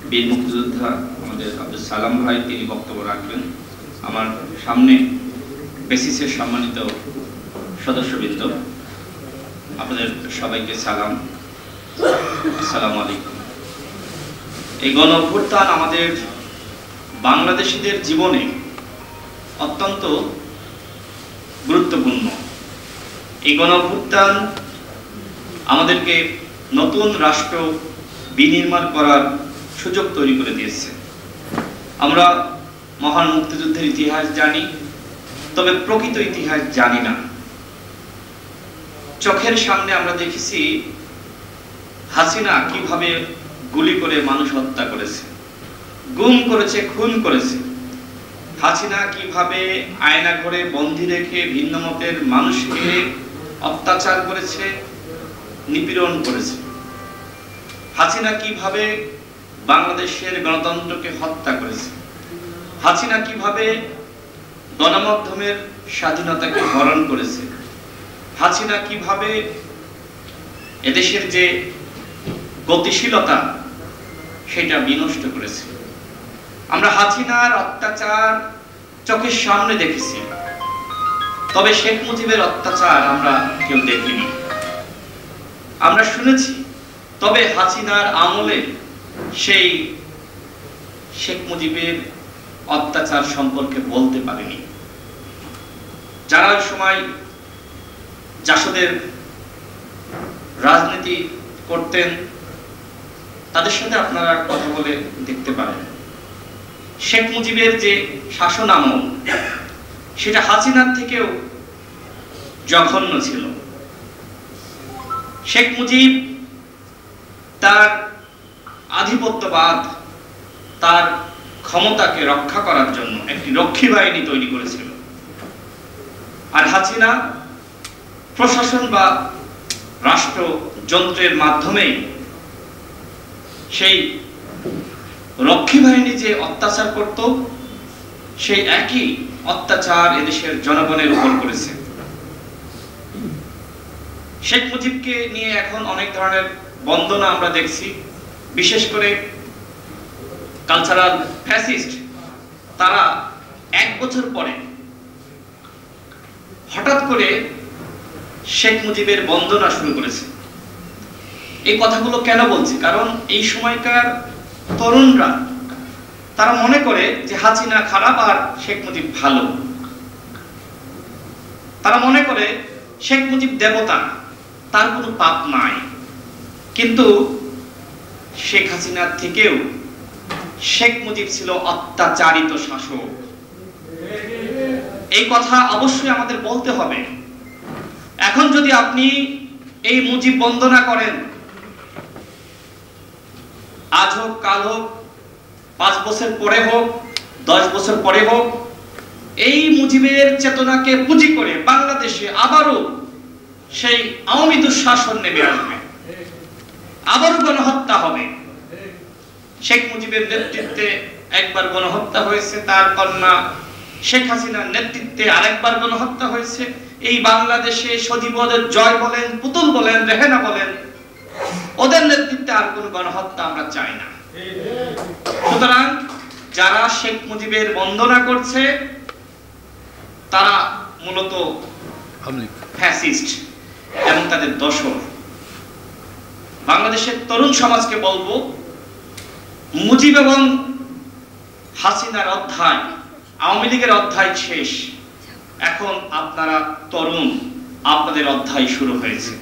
বীর মুক্তিযোদ্ধা আমাদের আব্দুল সালাম ভাই তিনি বক্তব্য রাখবেন। আমার সামনে বেসিসের সম্মানিত সদস্যবৃন্দ, আপনাদের সবাইকে সালাম, আসসালামু আলাইকুম। এই গণ অভ্যুত্থান আমাদের বাংলাদেশিদের জীবনে অত্যন্ত গুরুত্বপূর্ণ। এই গণ অভ্যুত্থান আমাদেরকে নতুন রাষ্ট্র বিনির্মাণ করার সুযোগ তৈরি করে দিয়েছে। আমরা মহান মুক্তিযুদ্ধের ইতিহাস জানি, তবে প্রকৃত ইতিহাস জানি না। চোখের সামনে আমরা দেখেছি হাসিনা কিভাবে গুলি করে মানুষ হত্যা করেছে, গুম করেছে, খুন করেছে। হাসিনা কিভাবে আয়না ঘরে বন্দী রেখে ভিন্ন মতের মানুষকে অত্যাচার করেছে, নিপীড়ন করেছে। হাসিনা কিভাবে বাংলাদেশের গণতন্ত্রকে হত্যা করেছে। হাসিনা কিভাবে গণমাধ্যমের স্বাধীনতাকে হরণ করেছে। হাসিনা কিভাবে এদেশের যে গতিশীলতা সেটা বিনষ্ট করেছে। আমরা হাসিনার অত্যাচার চোখের সামনে দেখেছি, তবে শেখ মুজিবের অত্যাচার আমরা কেউ দেখিনি। আমরা শুনেছি, তবে হাসিনার আমলে সেই শেখ মুজিবের অত্যাচার সম্পর্কে বলতে পারেনি। যারা ওই সময় জাসদের রাজনীতি করতেন তাদের সাথে আপনারা কথা বলে দেখতে পারেন। শেখ মুজিবের যে শাসন আমল সেটা হাসিনার থেকেও জঘন্য ছিল। শেখ মুজিব তার আধিপত্যবাদ, তার ক্ষমতাকে রক্ষা করার জন্য একটি রক্ষী বাহিনী তৈরি করেছিল, আর হাসিনা প্রশাসন বা রাষ্ট্রযন্ত্রের মাধ্যমে সেই রক্ষী বাহিনী যে অত্যাচার করত সেই একই অত্যাচার এদেশের জনগণের উপর করেছে। শেখ মুজিবকে নিয়ে এখন অনেক ধরনের বন্দনা আমরা দেখছি, বিশেষ করে কালচারাল ফ্যাসিস্ট। তারা এক বছর পরে হঠাৎ করে শেখ মুজিবের বন্দনা শুরু করেছে। এই কথাগুলো কেন বলছি? কারণ এই সময়কার তরুণরা তারা মনে করে যে হাসিনা খারাপ আর শেখ মুজিব ভালো। তারা মনে করে শেখ মুজিব দেবতা, তার কোনো পাপ নাই। কিন্তু শেখ হাসিনার থেকেও শেখ মুজিব ছিল অত্যাচারিত শাসক। এই কথা অবশ্যই আমাদের বলতে হবে। এখন যদি আপনি এই মুজিব বন্দনা করেন, আজ হোক, কাল হোক, 5 বছর পরে হোক, 10 বছর পরে হোক, এই মুজিবের চেতনাকে পুঁজি করে বাংলাদেশে আবারও সেই আওয়ামী দুঃশাসন নেমে আসবে, আবারও গণহত্যা হবে। শেখ মুজিবের নেতৃত্বে একবার গণহত্যা হয়েছে, তার কন্যা শেখ হাসিনার নেতৃত্বে আরেকবার গণহত্যা হয়েছে। এই বাংলাদেশে সজীবদের জয় বলেন, পুতুল বলেন, রেহেনা বলেন, ওদের নেতৃত্বে আর কোন গণহত্যা আমরা চাই না। সুতরাং যারা শেখ মুজিবের বন্দনা করছে তারা মূলত ফ্যাসিস্ট এবং তাদের দোসর। বাংলাদেশের তরুণ সমাজকে বলবো, মুজিব এবং হাসিনার অধ্যায়, আওয়ামী লীগের অধ্যায় শেষ। এখন আপনারা তরুণ, আপনাদের অধ্যায় শুরু হয়েছে।